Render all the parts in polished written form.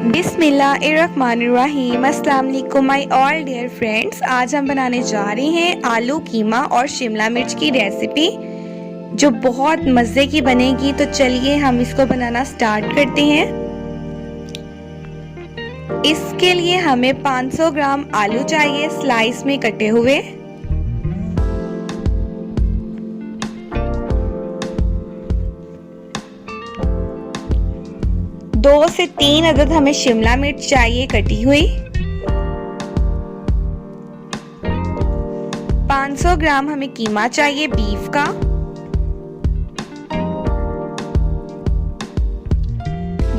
बिस्मिल्लाहिर्रहमानिर्रहीम। अस्सलाम वालेकुम माय ऑल डियर फ्रेंड्स। आज हम बनाने जा रहे हैं आलू कीमा और शिमला मिर्च की रेसिपी जो बहुत मज़े की बनेगी। तो चलिए हम इसको बनाना स्टार्ट करते हैं। इसके लिए हमें 500 ग्राम आलू चाहिए स्लाइस में कटे हुए। दो से 3 अदद हमें शिमला मिर्च चाहिए कटी हुई। 500 ग्राम हमें कीमा चाहिए बीफ का।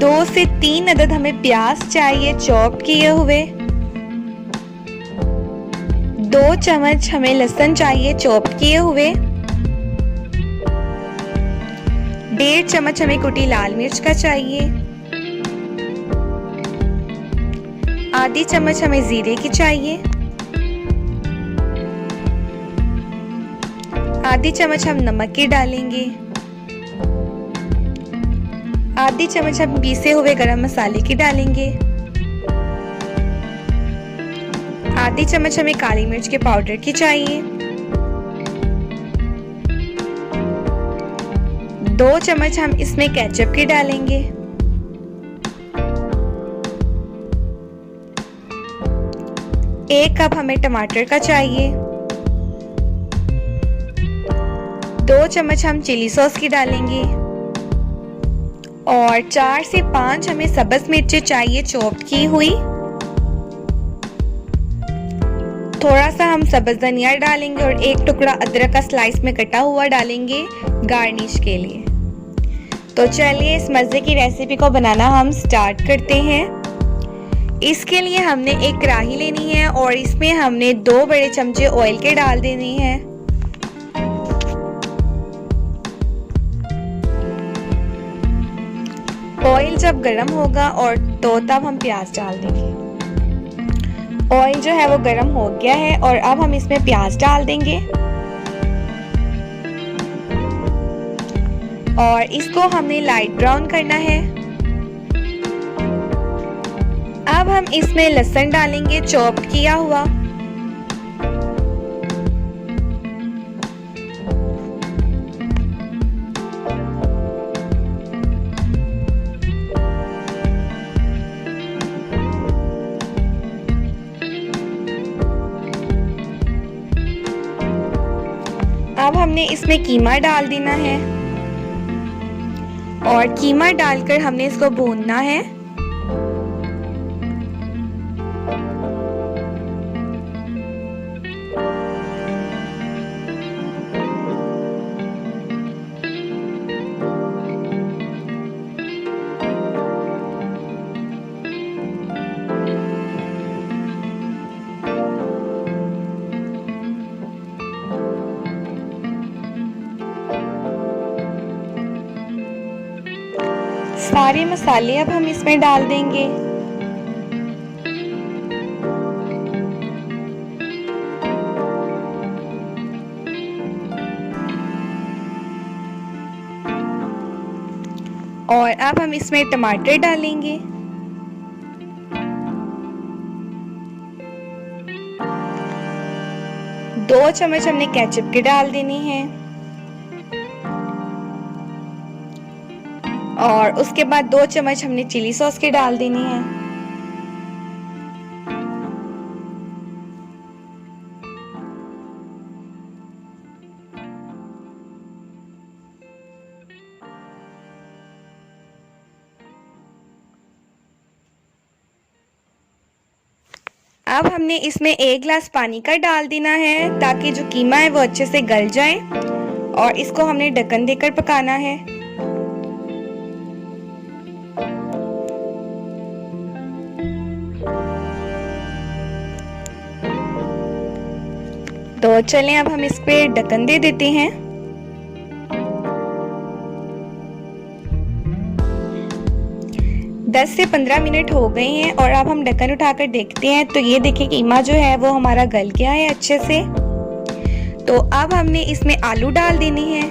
2 से 3 अदद हमें प्याज चाहिए चॉप किए हुए। 2 चम्मच हमें लहसुन चाहिए चॉप किए हुए। 1.5 चम्मच हमें कुटी लाल मिर्च का चाहिए। आधी चम्मच हमें जीरे की चाहिए। आधी चम्मच हम नमक की डालेंगे। आधी चम्मच हम पीसे हुए गरम मसाले की डालेंगे। आधी चम्मच हमें काली मिर्च के पाउडर की चाहिए। 2 चम्मच हम इसमें केचप की डालेंगे। 1 कप हमें टमाटर का चाहिए। 2 चम्मच हम चिली सॉस की डालेंगे और 4 से 5 हमें सब्ज मिर्चें चाहिए चॉप की हुई। थोड़ा सा हम सब्ज धनिया डालेंगे और 1 टुकड़ा अदरक का स्लाइस में कटा हुआ डालेंगे गार्निश के लिए। तो चलिए इस मज़े की रेसिपी को बनाना हम स्टार्ट करते हैं। इसके लिए हमने एक कढ़ाई लेनी है और इसमें हमने 2 बड़े चमचे ऑयल के डाल देने हैं। ऑयल जब गर्म होगा और तो तब हम प्याज डाल देंगे। ऑयल जो है वो गर्म हो गया है और अब हम इसमें प्याज डाल देंगे और इसको हमने लाइट ब्राउन करना है। अब हम इसमें लहसुन डालेंगे चॉप किया हुआ। अब हमने इसमें कीमा डाल देना है और कीमा डालकर हमने इसको भूनना है। सारे मसाले अब हम इसमें डाल देंगे। और अब हम इसमें टमाटर डालेंगे। दो चम्मच हमने केचप के डाल देनी है और उसके बाद 2 चम्मच हमने चिली सॉस के डाल देनी है। अब हमने इसमें 1 गिलास पानी का डाल देना है ताकि जो कीमा है वो अच्छे से गल जाए और इसको हमने ढक्कन देकर पकाना है। तो चलें अब हम इस पे ढक्कन दे देते हैं। दस से 15 मिनट हो गए हैं और अब हम ढक्कन उठाकर देखते हैं तो ये देखिए कीमा जो है वो हमारा गल गया है अच्छे से। तो अब हमने इसमें आलू डाल देने हैं।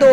2